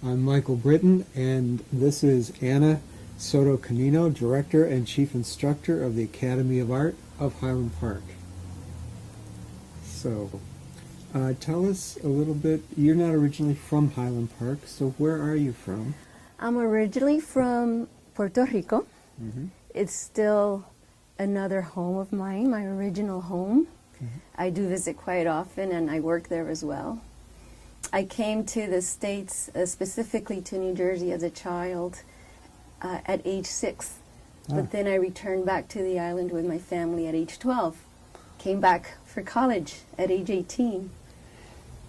I'm Michael Britton, and this is Anna Soto-Canino, Director and Chief Instructor of the Academy of Art of Highland Park. So, tell us a little bit, you're not originally from Highland Park, so where are you from? I'm originally from Puerto Rico. It's still another home of mine, my original home. I do visit quite often, and I work there as well. I came to the States, specifically to New Jersey as a child at age 6. But then I returned back to the island with my family at age 12. Came back for college at age 18.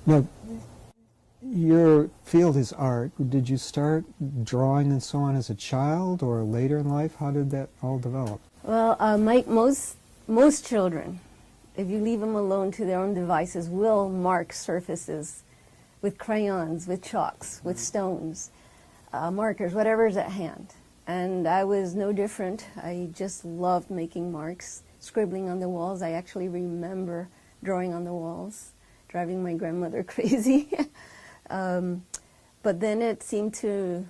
Now, your field is art. Did you start drawing and so on as a child or later in life? How did that all develop? Well, Mike, most children, if you leave them alone to their own devices, will mark surfaces with crayons, with chalks, with stones, markers, whatever's at hand. And I was no different. I just loved making marks, scribbling on the walls. I actually remember drawing on the walls, driving my grandmother crazy. But then it seemed to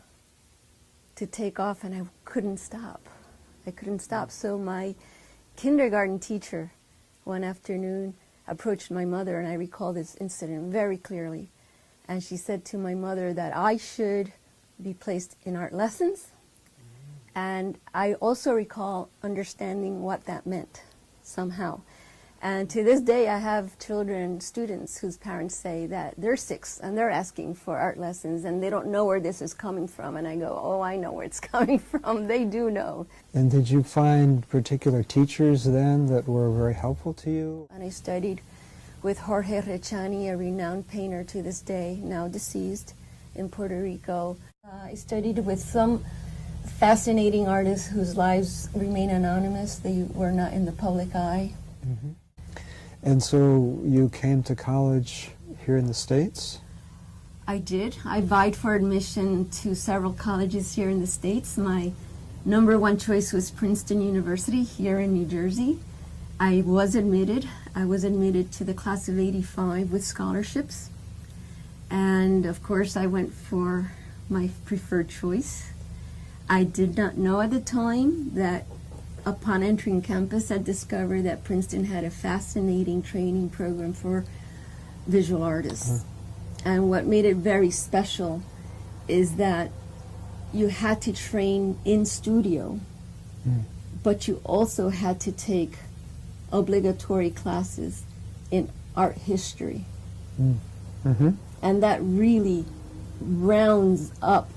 take off, and I couldn't stop. I couldn't stop. So my kindergarten teacher one afternoon approached my mother, and I recall this incident very clearly. And she said to my mother that I should be placed in art lessons. And I also recall understanding what that meant somehow. And to this day, I have children, students, whose parents say that they're 6 and they're asking for art lessons and they don't know where this is coming from. And I go, oh, I know where it's coming from. They do know. And did you find particular teachers then that were very helpful to you? And I studied with Jorge Haqqani, a renowned painter to this day, now deceased, in Puerto Rico. I studied with some fascinating artists whose lives remain anonymous. They were not in the public eye. And so you came to college here in the States? I did. I vied for admission to several colleges here in the States. My #1 choice was Princeton University here in New Jersey. I was admitted. I was admitted to the class of '85 with scholarships. And of course I went for my preferred choice. I did not know at the time that upon entering campus I discovered that Princeton had a fascinating training program for visual artists. And what made it very special is that you had to train in studio, but you also had to take obligatory classes in art history. And that really rounds up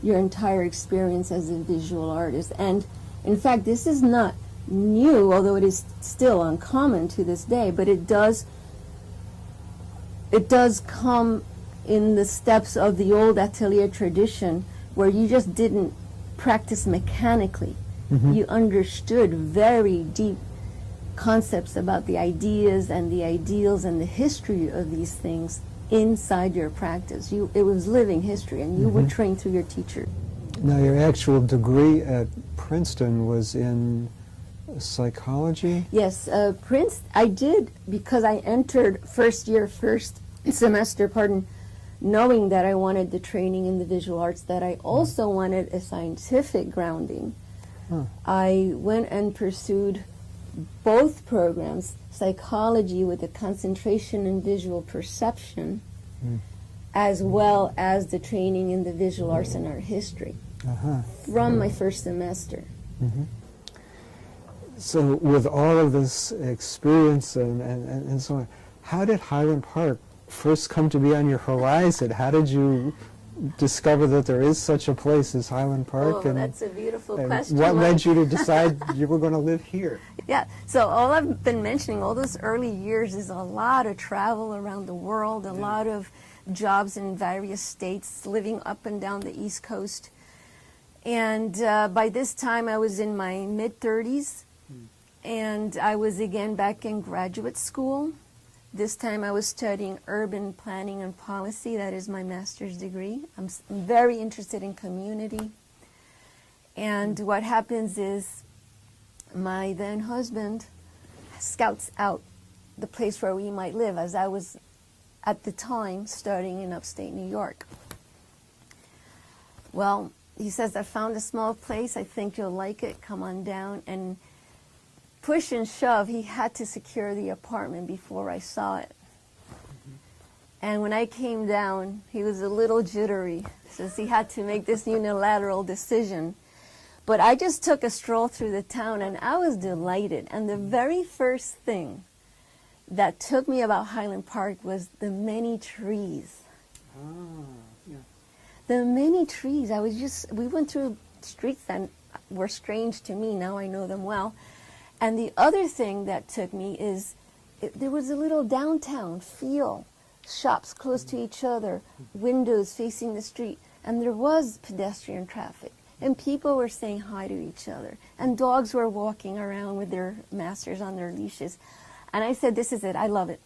your entire experience as a visual artist. And in fact, this is not new, although it is still uncommon to this day, but it does come in the steps of the old atelier tradition, where you just didn't practice mechanically. You understood very deep concepts about the ideas and the ideals and the history of these things inside your practice. It was living history, and you would train through your teacher. Now, your actual degree at Princeton was in psychology? Yes, I did, because I entered first semester, knowing that I wanted the training in the visual arts, that I also wanted a scientific grounding. I went and pursued both programs, psychology with a concentration in visual perception, as well as the training in the visual arts and art history from my first semester. So with all of this experience and so on, how did Highland Park first come to be on your horizon? How did you discover that there is such a place as Highland Park? Oh, that's a beautiful and question. what led you to decide you were going to live here? Yeah, so all I've been mentioning all those early years is a lot of travel around the world, a lot of jobs in various states, living up and down the East Coast. And by this time I was in my mid-30s, and I was again back in graduate school. This time I was studying urban planning and policy. That is my master's degree. I'm very interested in community. And what happens is my then husband scouts out the place where we might live, as I was at the time studying in upstate New York. Well, he says, I found a small place. I think you'll like it. Come on down. And push and shove, he had to secure the apartment before I saw it. And when I came down, he was a little jittery, since he had to make this unilateral decision. But I just took a stroll through the town, and I was delighted. And the very first thing that took me about Highland Park was the many trees. Yeah. The many trees. We went through streets that were strange to me. Now I know them well. And the other thing that took me is there was a little downtown feel, shops close to each other, windows facing the street, and there was pedestrian traffic, and people were saying hi to each other, and dogs were walking around with their masters on their leashes. And I said, this is it, I love it.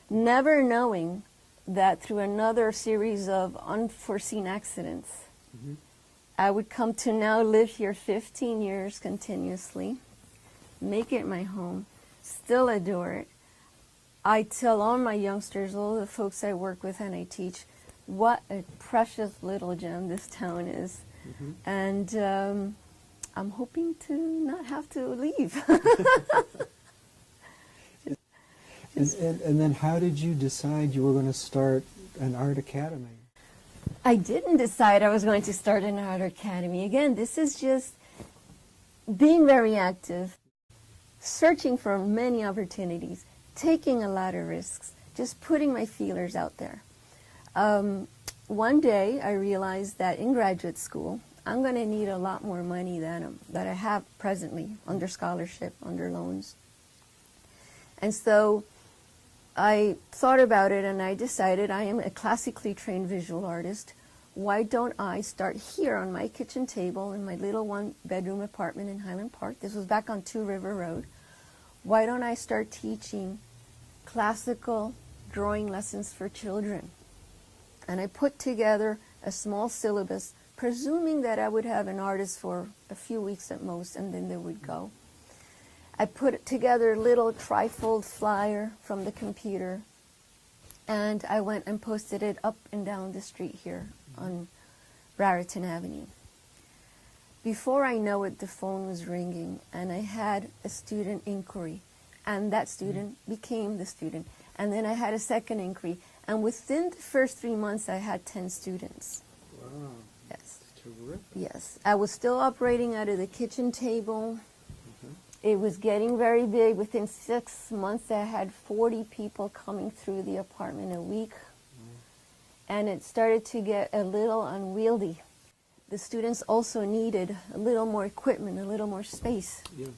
Never knowing that through another series of unforeseen accidents, I would come to now live here 15 years continuously, make it my home, still adore it. I tell all my youngsters, all the folks I work with and I teach, what a precious little gem this town is. And I'm hoping to not have to leave. And then how did you decide you were going to start an art academy? I didn't decide I was going to start an art academy. Again, this is just being very active, searching for many opportunities, taking a lot of risks, just putting my feelers out there. One day I realized that in graduate school, I'm going to need a lot more money than that I have presently under scholarship, under loans. And so I thought about it, and I decided I am a classically trained visual artist. Why don't I start here on my kitchen table in my little one-bedroom apartment in Highland Park? This was back on Two River Road. Why don't I start teaching classical drawing lessons for children? And I put together a small syllabus, presuming that I would have an artist for a few weeks at most, and then they would go. I put together a little trifold flyer from the computer, and I went and posted it up and down the street here on Raritan Avenue. Before I know it, the phone was ringing, and I had a student inquiry, and that student became the student. And then I had a second inquiry, and within the first 3 months, I had 10 students. Wow. Yes. That's terrific. Yes. I was still operating out of the kitchen table. It was getting very big. Within 6 months, I had 40 people coming through the apartment a week. And it started to get a little unwieldy. The students also needed a little more equipment, a little more space. Yeah.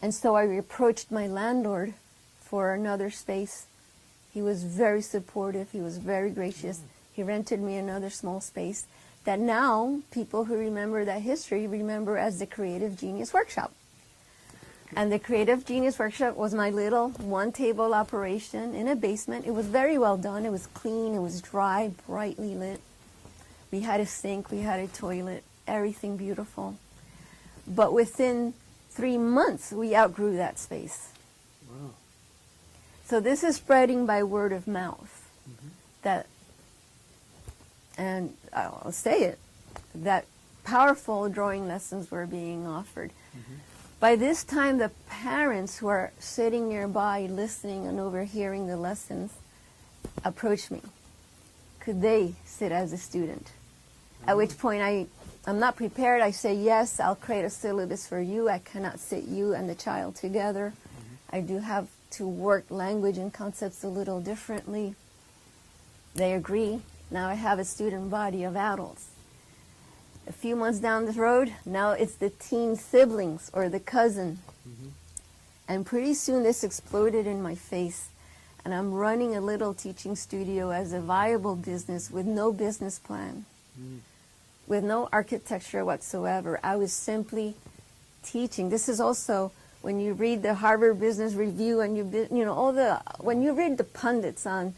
And so I approached my landlord for another space. He was very supportive. He was very gracious. He rented me another small space that now people who remember that history remember as the Creative Genius Workshop. And the Creative Genius Workshop was my little one-table operation in a basement. It was very well done. It was clean. It was dry, brightly lit. We had a sink. We had a toilet. Everything beautiful. But within 3 months, we outgrew that space. Wow. So this is spreading by word of mouth. That, and I'll say it, that powerful drawing lessons were being offered. By this time, the parents who are sitting nearby, listening and overhearing the lessons, approached me. Could they sit as a student? At which point I'm not prepared. I say, yes, I'll create a syllabus for you. I cannot sit you and the child together. I do have to work language and concepts a little differently. They agree. Now I have a student body of adults. A few months down the road, now it's the teen siblings or the cousin. And pretty soon this exploded in my face. And I'm running a little teaching studio as a viable business with no business plan, with no architecture whatsoever. I was simply teaching. This is also when you read the Harvard Business Review and when you read the pundits on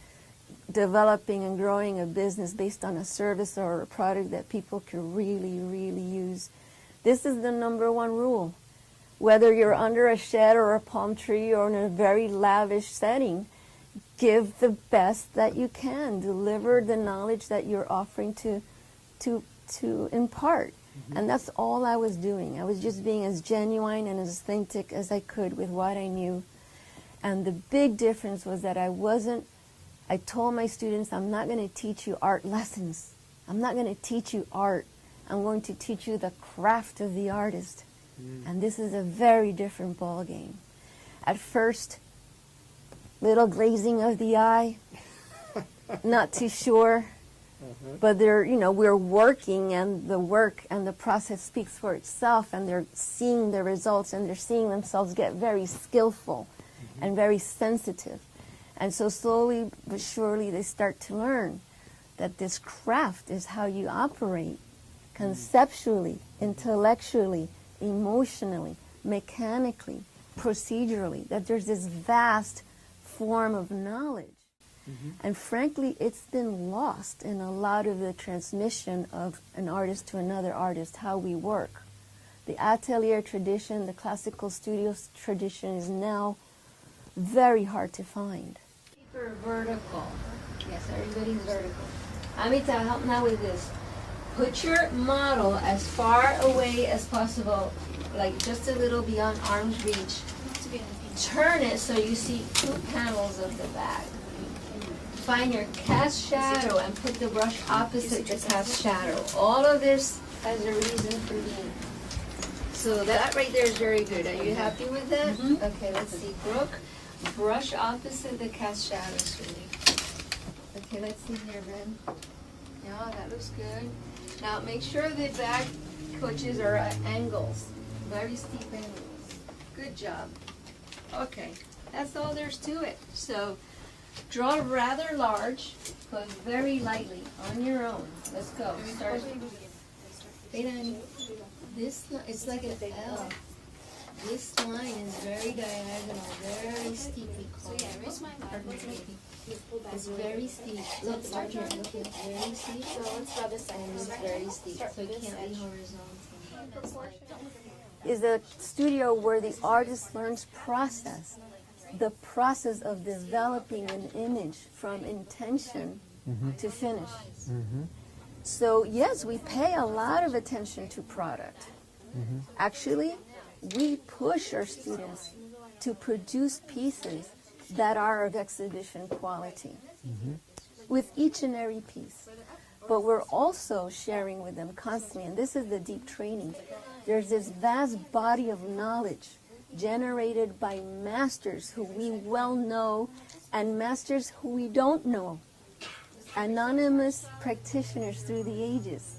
developing and growing a business based on a service or a product that people can really, really use. This is the #1 rule. Whether you're under a shed or a palm tree or in a very lavish setting, give the best that you can. Deliver the knowledge that you're offering to impart. And that's all I was doing. I was just being as genuine and as authentic as I could with what I knew. And the big difference was that I told my students, I'm not going to teach you art lessons. I'm not going to teach you art. I'm going to teach you the craft of the artist. And this is a very different ball game. At first, little glazing of the eye, not too sure. But we're working, and the work and the process speaks for itself, and they're seeing the results, and they're seeing themselves get very skillful and very sensitive. And so slowly but surely they start to learn that this craft is how you operate conceptually, intellectually, emotionally, mechanically, procedurally, that there's this vast form of knowledge. And frankly, it's been lost in a lot of the transmission of an artist to another artist, how we work. The atelier tradition, the classical studio tradition is now very hard to find. Paper vertical. Yes, everybody's vertical. Amita, help now with this. Put your model as far away as possible, like just a little beyond arm's reach. Turn it so you see 2 panels of the bag. Find your cast shadow and put the brush opposite the cast shadow. All of this has a reason for being. So that right there is very good. Are you happy with that? Okay, let's see. Brooke, brush opposite the cast shadow, sweetie. Okay, let's see here, Ben. Yeah, that looks good. Now make sure the bag coaches are at angles, very steep angles. Good job. Okay, that's all there's to it. So draw rather large, but very lightly on your own. Let's go. Start. Hey, Danny. This it's like an L. This line is very diagonal, very steeply called. It's very steep. Look, larger. Look, it's very steep. And it's very steep, so it can't be horizontal. Is a studio where the artist learns process. The process of developing an image from intention to finish. So yes, we pay a lot of attention to product. Actually, we push our students to produce pieces that are of exhibition quality with each and every piece. But we're also sharing with them constantly, and this is the deep training. There's this vast body of knowledge generated by masters who we well know and masters who we don't know. Anonymous practitioners through the ages.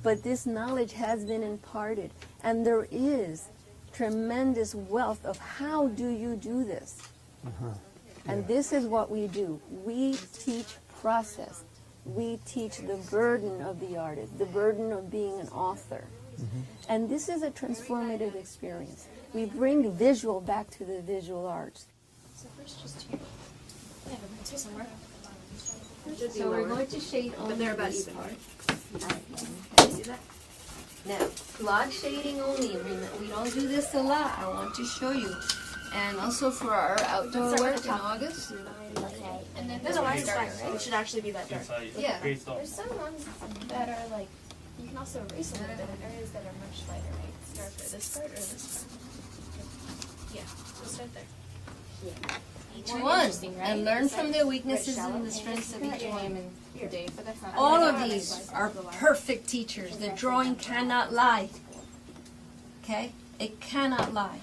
But this knowledge has been imparted, and there is tremendous wealth of how do you do this. And this is what we do. We teach process. We teach the burden of the artist, the burden of being an author. And this is a transformative experience. We bring visual back to the visual arts. So first just here. Yeah, but two somewhere. So we're going to shade only this part. Can you see that? Now, block shading only. We don't do this a lot. I want to show you. And also for our outdoor work in August. Okay. And then there's a line dark, right? It should actually be that dark. Yeah. There's some ones that are like, you can also erase a little bit in areas that are much lighter, right? Start for this part or this part? Yeah, so start there. Yeah. Each One, interesting, right? and learn from the weaknesses and the strengths of each one. But that's not All of these are perfect teachers. The drawing cannot lie. Okay? It cannot lie.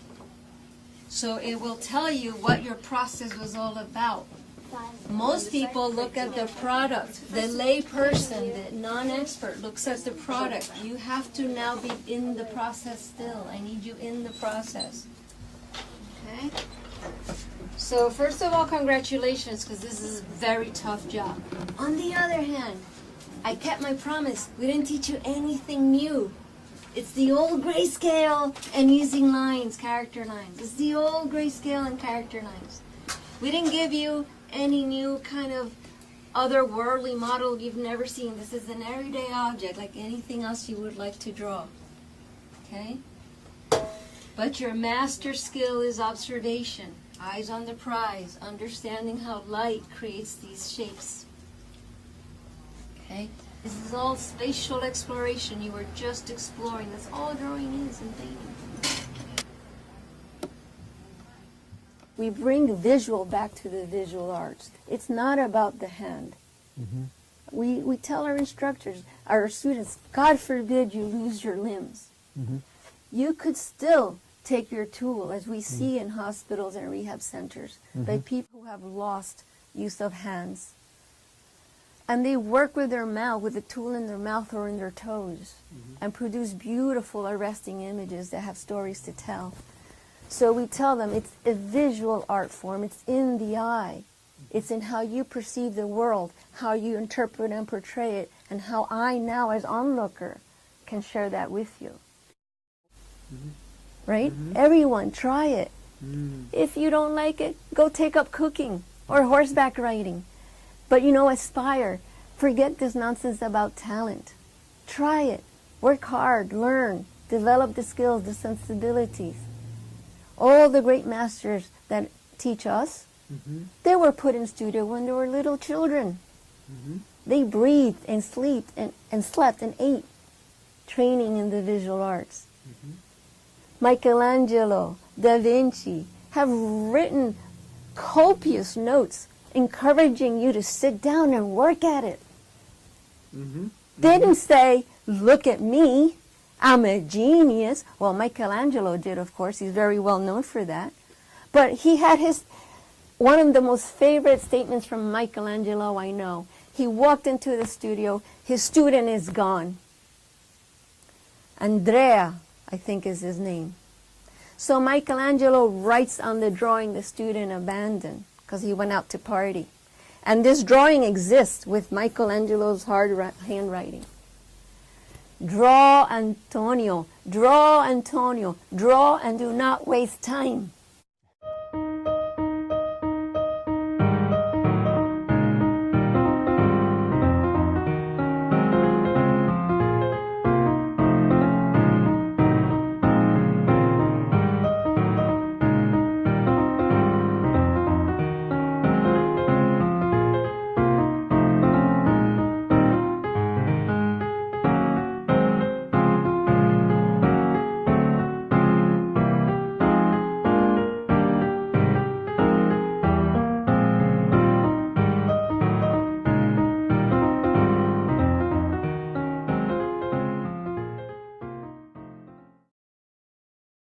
So it will tell you what your process was all about Most people look at the product. The lay person, the non-expert, looks at the product. You have to now be in the process still. I need you in the process. Okay? So first of all, congratulations, because this is a very tough job. On the other hand, I kept my promise. We didn't teach you anything new. It's the old grayscale and using lines, character lines. It's the old grayscale and character lines. We didn't give you any new kind of otherworldly model you've never seen. This is an everyday object like anything else you would like to draw. Okay? But your master skill is observation. Eyes on the prize, understanding how light creates these shapes. Okay? This is all spatial exploration. You were just exploring. That's all drawing is and painting. We bring visual back to the visual arts. It's not about the hand. Mm-hmm. We tell our instructors, our students, God forbid you lose your limbs. Mm-hmm. You could still take your tool, as we see in hospitals and rehab centers, by people who have lost use of hands. And they work with their mouth, with the tool in their mouth or in their toes, and produce beautiful, arresting images that have stories to tell. So we tell them it's a visual art form. It's in the eye. It's in how you perceive the world, how you interpret and portray it, and how I now, as onlooker, can share that with you. Right? Everyone, try it. If you don't like it, go take up cooking or horseback riding. But aspire. Forget this nonsense about talent. Try it. Work hard. Learn. Develop the skills, the sensibilities. All the great masters that teach us, they were put in studio when they were little children. They breathed and slept and ate, training in the visual arts. Michelangelo, Da Vinci have written copious notes encouraging you to sit down and work at it. They didn't say, look at me, I'm a genius. Well, Michelangelo did, of course. He's very well known for that. But he had one of the most favorite statements from Michelangelo I know. He walked into the studio, his student is gone. Andrea, I think is his name. So Michelangelo writes on the drawing the student abandoned because he went out to party. And this drawing exists with Michelangelo's handwriting. Draw, Antonio. Draw, Antonio. Draw and do not waste time.